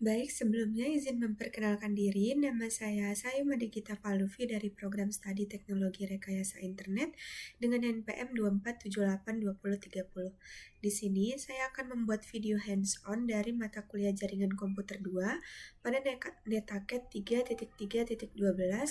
Baik, sebelumnya izin memperkenalkan diri. Nama saya Sayuma Digita Paluvi dari Program Studi Teknologi Rekayasa Internet dengan NPM 24782030. Di sini saya akan membuat video hands-on dari mata kuliah Jaringan Komputer 2 pada Netaket 3.3.12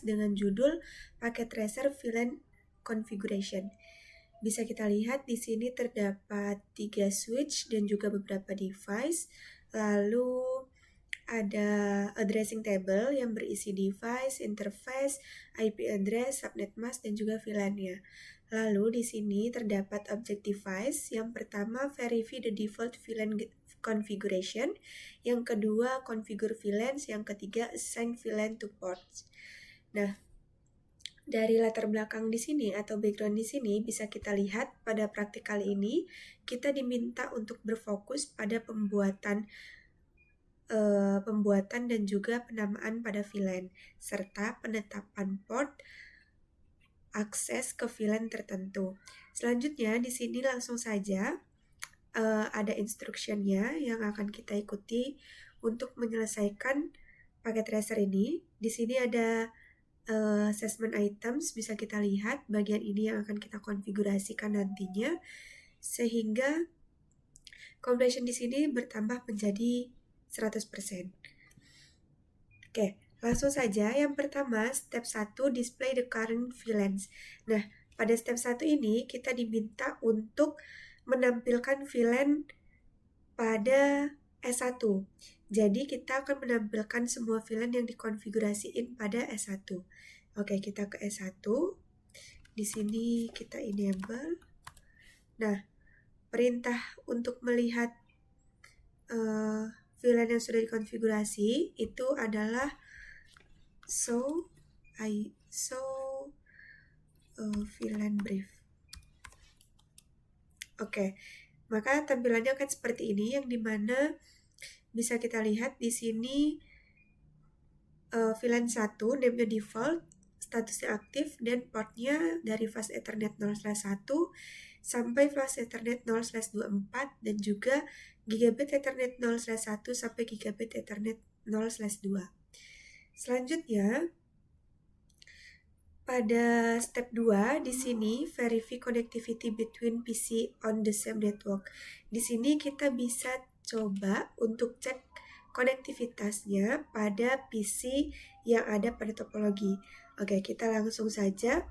dengan judul Packet Tracer VLAN Configuration. Bisa kita lihat di sini terdapat 3 switch dan juga beberapa device. Lalu ada addressing table yang berisi device, interface, IP address, subnet mask, dan juga VLAN-nya. Lalu di sini terdapat object device. Yang pertama, verify the default VLAN configuration. Yang kedua, configure VLANs. Yang ketiga, assign VLAN to ports. Nah, dari latar belakang di sini atau background di sini bisa kita lihat pada praktik kali ini kita diminta untuk berfokus pada pembuatan dan juga penamaan pada VLAN serta penetapan port akses ke VLAN tertentu. Selanjutnya di sini langsung saja ada instructionnya yang akan kita ikuti untuk menyelesaikan paket tracer ini. Di sini ada assessment items, bisa kita lihat bagian ini yang akan kita konfigurasikan nantinya sehingga completion di sini bertambah menjadi 100%. Oke, langsung saja. Yang pertama, step 1, display the current VLANs. Nah, pada step 1 ini kita diminta untuk menampilkan VLAN pada S1. Jadi kita akan menampilkan semua VLAN yang dikonfigurasiin pada S1. Oke, kita ke S1. Di sini kita enable. Nah, perintah untuk melihat VLAN yang sudah dikonfigurasi itu adalah show VLAN brief. Oke, maka tampilannya akan seperti ini, yang dimana bisa kita lihat di sini VLAN 1, name-nya default, statusnya aktif, dan portnya dari fast Ethernet 0/1 sampai fast Ethernet 0/24 dan juga gigabit Ethernet 0/1 sampai gigabit Ethernet 0/2. Selanjutnya, pada step 2 di sini verify connectivity between PC on the same network. Di sini kita bisa coba untuk cek konektivitasnya pada PC yang ada pada topologi. Oke, kita langsung saja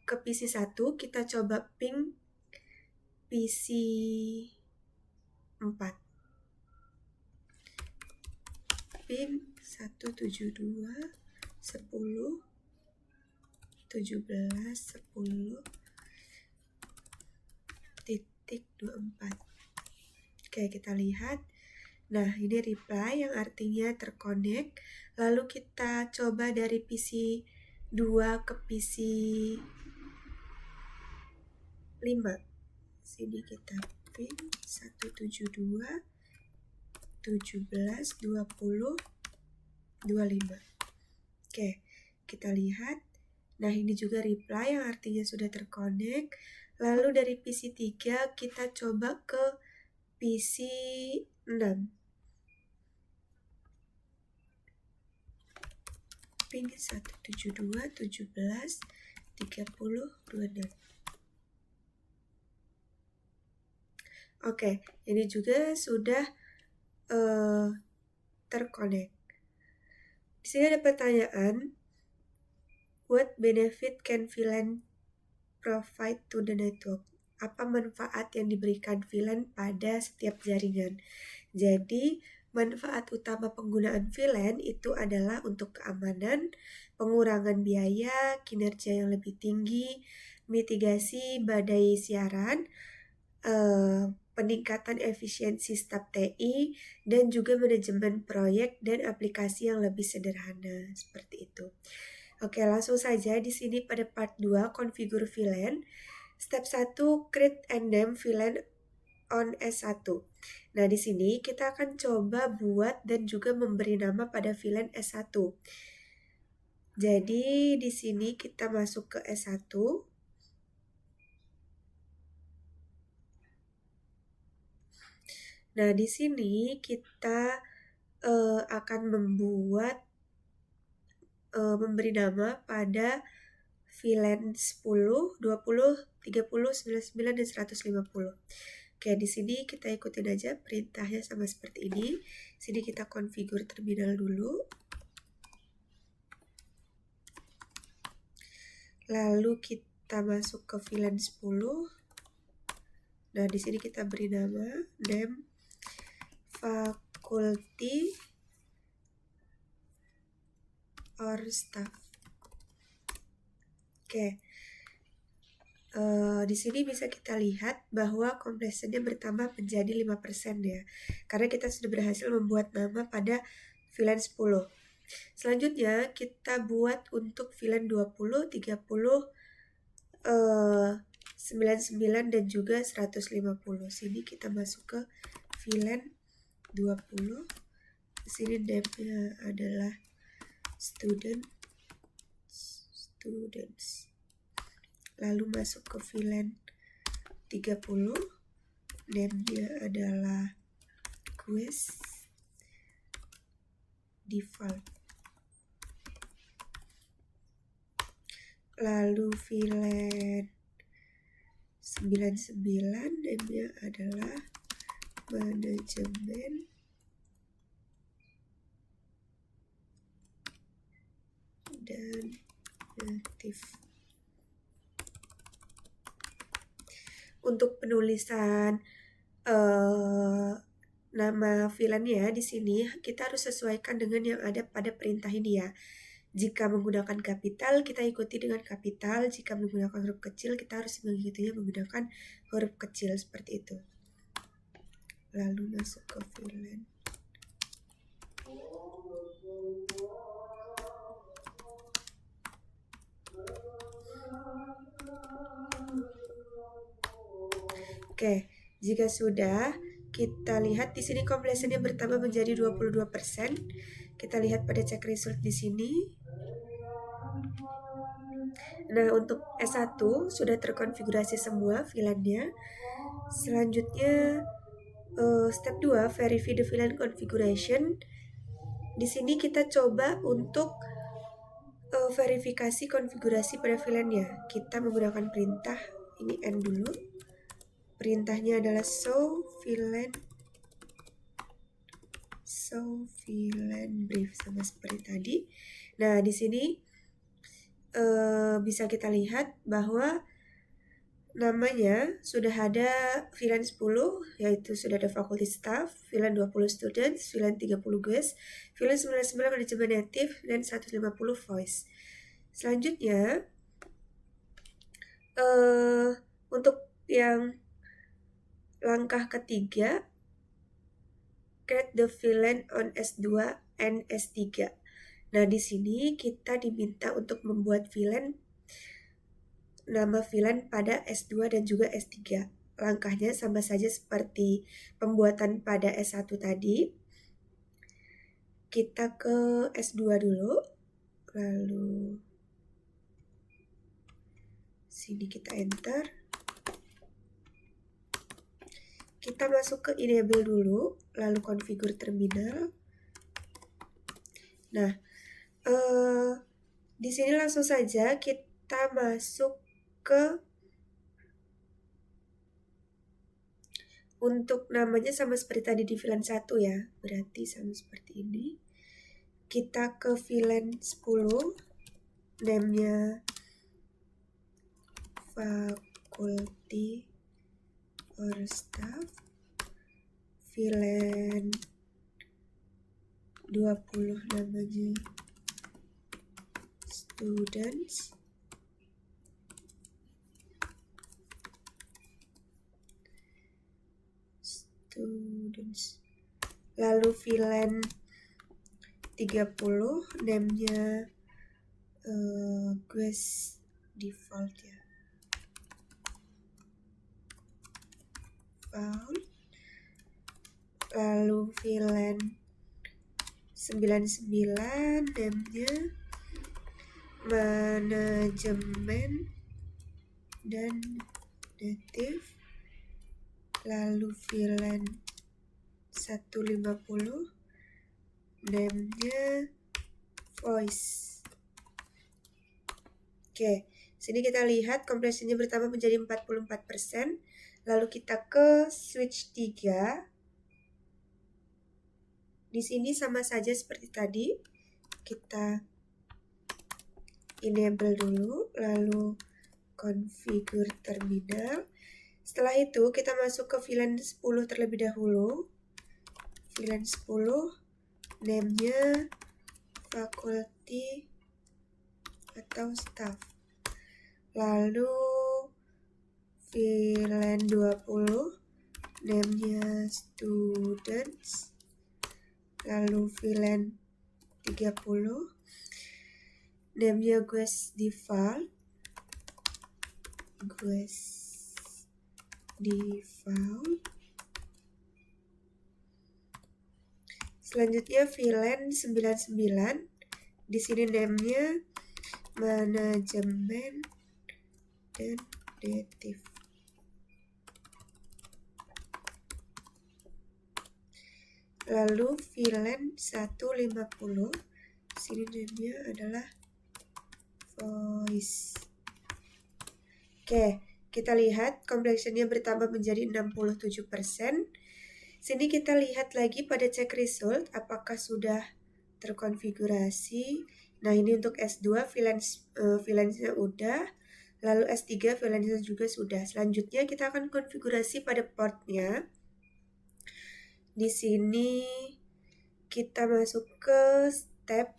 ke PC 1, kita coba ping PC 4. Pin 172.10.10.24. Oke, kita lihat. Nah, ini reply yang artinya terkonek. Lalu kita coba dari PC 2 ke PC 5. Sini kita pin 172.17.20.25. Oke, kita lihat. Nah, ini juga reply yang artinya sudah terkonek. Lalu dari PC 3 kita coba ke PC 6. Ping 172.17.30.26. Oke, ini juga sudah terkonek. Di sini ada pertanyaan, what benefit can VLAN provide to the network? Apa manfaat yang diberikan VLAN pada setiap jaringan? Jadi, manfaat utama penggunaan VLAN itu adalah untuk keamanan, pengurangan biaya, kinerja yang lebih tinggi, mitigasi badai siaran, peningkatan efisiensi staf TI, dan juga manajemen proyek dan aplikasi yang lebih sederhana, seperti itu. Oke, langsung saja di sini pada part 2, configure VLAN. Step 1, create and name VLAN on S1. Nah, di sini kita akan coba buat dan juga memberi nama pada VLAN S1. Jadi, di sini kita masuk ke S1. Nah, di sini kita akan memberi nama pada VLAN 10, 20, 30, 99, dan 150. Oke, di sini kita ikutin aja perintahnya sama seperti ini. Sini kita configure terminal dulu. Lalu kita masuk ke VLAN 10. Nah, di sini kita beri nama name faculty or staff. Oke. Di sini bisa kita lihat bahwa completionnya bertambah menjadi 5% ya. Karena kita sudah berhasil membuat nama pada VLAN 10. Selanjutnya kita buat untuk VLAN 20, 30, 99 dan juga 150. Sini kita masuk ke VLAN 20. Di sini name-nya adalah students. Lalu masuk ke VLAN 30, name-nya adalah quest default. Lalu VLAN 99, name-nya adalah manajemen dan native. Untuk penulisan nama VLAN-nya di sini kita harus sesuaikan dengan yang ada pada perintah ini ya. Jika menggunakan kapital, kita ikuti dengan kapital. Jika menggunakan huruf kecil, kita harus mengikutinya menggunakan huruf kecil seperti itu. Lalu masuk ke VLAN. Oke, jika sudah, kita lihat di sini completionnya bertambah menjadi 22%. Kita lihat pada check result di sini. Nah, untuk S1 sudah terkonfigurasi semua VLAN-nya. Selanjutnya step 2, verify the VLAN configuration. Di sini kita coba untuk verifikasi konfigurasi pada VLAN-nya. Kita menggunakan perintah, ini N dulu. Perintahnya adalah show VLAN brief sama seperti tadi. Nah, di sini bisa kita lihat bahwa namanya sudah ada VLAN 10, yaitu sudah ada faculty staff, VLAN 20 students, VLAN 30 guest, VLAN 99 manajemen native, dan 150 voice. Selanjutnya, untuk yang langkah ketiga, create the VLAN on S2 and S3. Nah, di sini kita diminta untuk membuat nama VLAN pada S2 dan juga S3. Langkahnya sama saja seperti pembuatan pada S1 tadi. Kita ke S2 dulu. Lalu sini kita enter. Kita masuk ke enable dulu, lalu configure terminal. Nah, di sini langsung saja kita masuk ke untuk namanya sama seperti tadi di VLAN 1 ya. Berarti sama seperti ini. Kita ke VLAN 10, name-nya faculty or staff, VLAN 20 namanya students, lalu VLAN 30 name-nya quest default ya. Lalu VLAN 99 name-nya manajemen dan native. Lalu VLAN 150, name-nya voice. Oke, sini kita lihat kompresinya bertambah menjadi 44%. Lalu kita ke switch 3. Di sini sama saja seperti tadi. Kita enable dulu, lalu configure terminal. Setelah itu kita masuk ke VLAN 10 terlebih dahulu. VLAN 10, name-nya faculty atau staff. Lalu VLAN 20, name-nya students. Lalu VLAN 30, name-nya guest default. Selanjutnya VLAN 99. Di sini name-nya manajemen dan native. Lalu VLAN 150. Sini name-nya adalah voice. Oke, kita lihat completion-nya bertambah menjadi 67%. Sini kita lihat lagi pada check result apakah sudah terkonfigurasi. Nah, ini untuk S2 VLAN-nya udah, lalu S3 VLAN-nya juga sudah. Selanjutnya kita akan konfigurasi pada port-nya. Di sini kita masuk ke step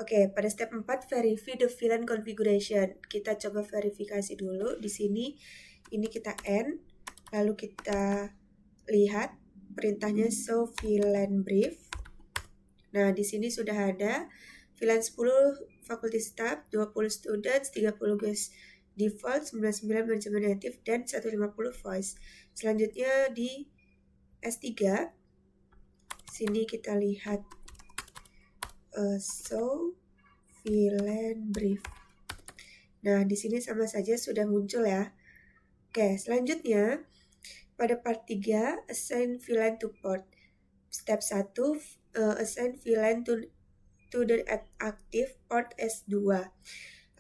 pada step 4 verify the VLAN configuration. Kita coba verifikasi dulu. Di sini ini kita end, lalu kita lihat perintahnya show VLAN brief. Nah, di sini sudah ada VLAN 10 faculty staff, 20 students, 30 guest default, 99 manajemen native, dan 150 voice. Selanjutnya di S3, sini kita lihat show VLAN brief. Nah, di sini sama saja sudah muncul ya. Oke, selanjutnya pada part 3 assign VLAN to port. Step 1 assign VLAN to the active port S2.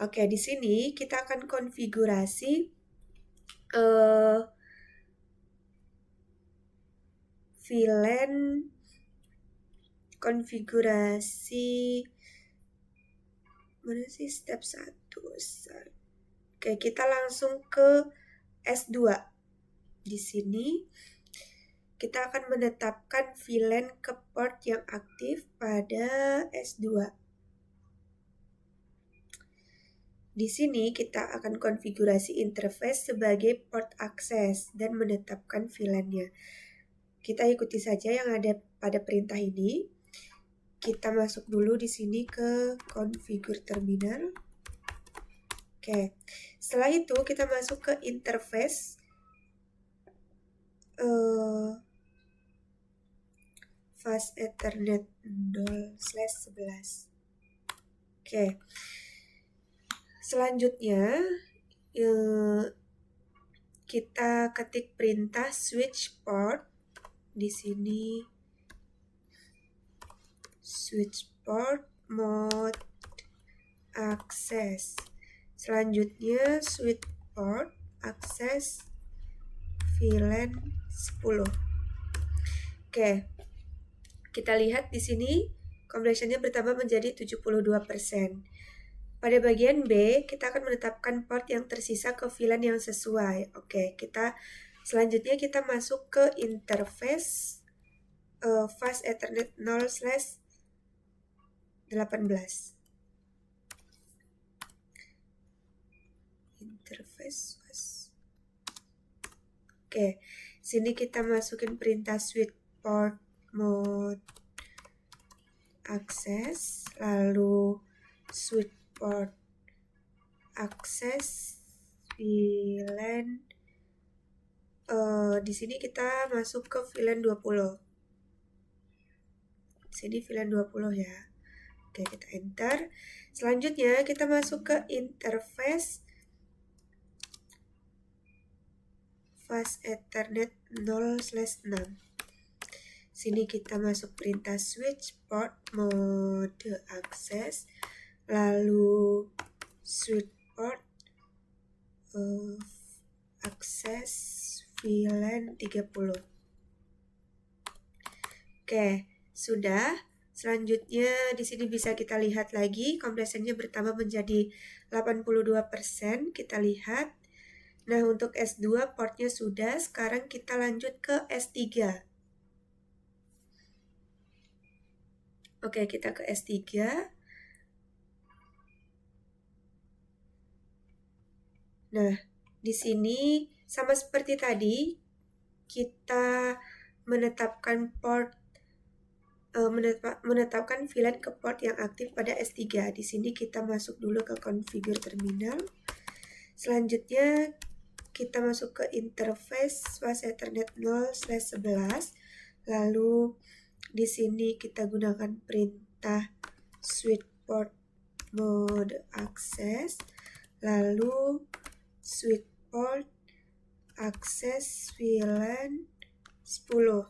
Oke, di sini kita akan konfigurasi VLAN konfigurasi mana sih step 1. Oke, kita langsung ke S2. Di sini kita akan menetapkan VLAN ke port yang aktif pada S2. Di sini kita akan konfigurasi interface sebagai port access dan menetapkan VLAN-nya. Kita ikuti saja yang ada pada perintah ini. Kita masuk dulu di sini ke configure terminal. Oke, setelah itu kita masuk ke interface fast ethernet 0/11. Oke, selanjutnya kita ketik perintah switch port. Di sini switch port mode access. Selanjutnya switch port access VLAN 10. Oke. Kita lihat di sini completion-nya bertambah menjadi 72%. Pada bagian B, kita akan menetapkan port yang tersisa ke VLAN yang sesuai. Oke, selanjutnya kita masuk ke interface fast ethernet 0/18. Interface fast. Oke, sini kita masukin perintah switch port mode access, lalu switch port access VLAN. Di sini kita masuk ke VLAN 20. Sini VLAN 20 ya. Oke, kita enter. Selanjutnya kita masuk ke interface fast Ethernet 0/6. Sini kita masuk perintah switch port mode akses, lalu switch port akses VLAN 30. Oke, sudah. Selanjutnya di sini bisa kita lihat lagi kompresenya bertambah menjadi 82%. Kita lihat. Nah, untuk S2 portnya sudah. Sekarang kita lanjut ke S3. Oke, kita ke S3. Nah, di sini sama seperti tadi, kita menetapkan VLAN ke port yang aktif pada S3. Di sini kita masuk dulu ke configure terminal. Selanjutnya kita masuk ke interface fast Ethernet 0/11. Lalu di sini kita gunakan perintah switch port mode access, lalu switch port akses VLAN 10.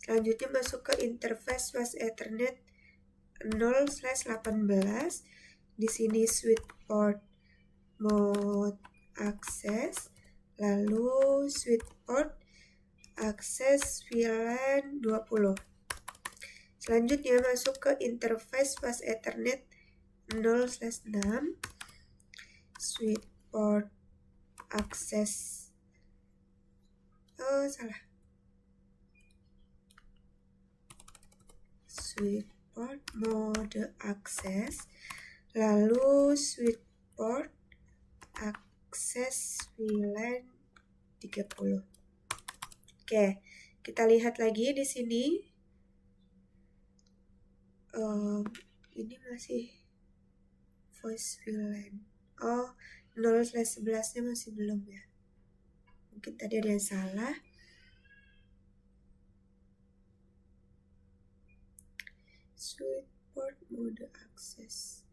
Selanjutnya masuk ke interface fast Ethernet 0/18. Di sini switch port mode akses, lalu switch port akses VLAN 20. Selanjutnya masuk ke interface fast Ethernet 0/6, switch port akses switch port mode akses, lalu switch port akses VLAN 30. Oke, kita lihat lagi di sini. Ini masih voice VLAN. 0/11-nya masih belum ya. Mungkin tadi ada yang salah. Switch port mode access.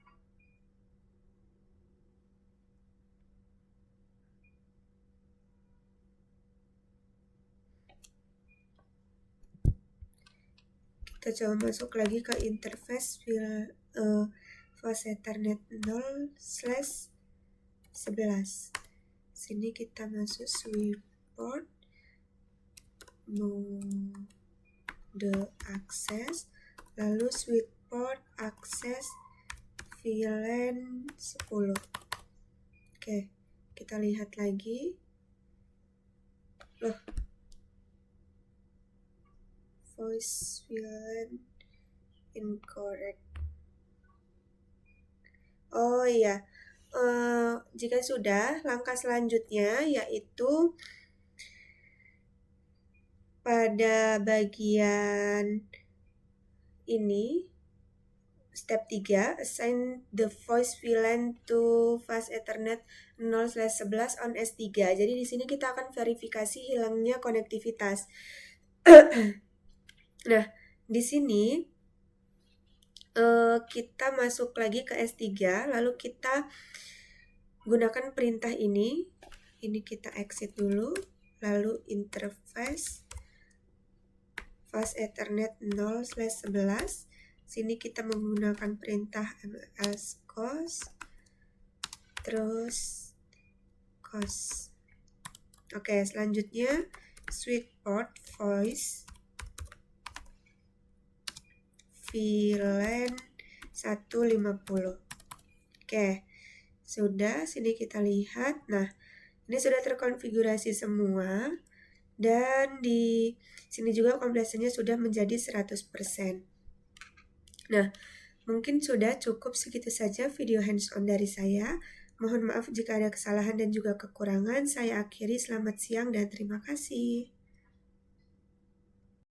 Kita coba masuk lagi ke interface fast Ethernet 0/11. Sini kita masuk switch port mode access, lalu switch port akses VLAN 10. Oke, kita lihat lagi. Voice VLAN incorrect. Oh iya, jika sudah, langkah selanjutnya yaitu pada bagian ini, step 3, assign the voice VLAN to fast Ethernet 0/11 on S3. Jadi di sini kita akan verifikasi hilangnya konektivitas. Nah, di sini kita masuk lagi ke S3, lalu kita gunakan perintah ini. Ini kita exit dulu, lalu interface fast Ethernet 0/11. Sini kita menggunakan perintah mlscos, terus cos. Oke, selanjutnya switch port voice VLAN 150. Oke, sudah. Sini kita lihat. Nah, ini sudah terkonfigurasi semua. Dan di sini juga kompresenya sudah menjadi 100%. Nah, mungkin sudah cukup segitu saja video hands-on dari saya. Mohon maaf jika ada kesalahan dan juga kekurangan. Saya akhiri, selamat siang dan terima kasih.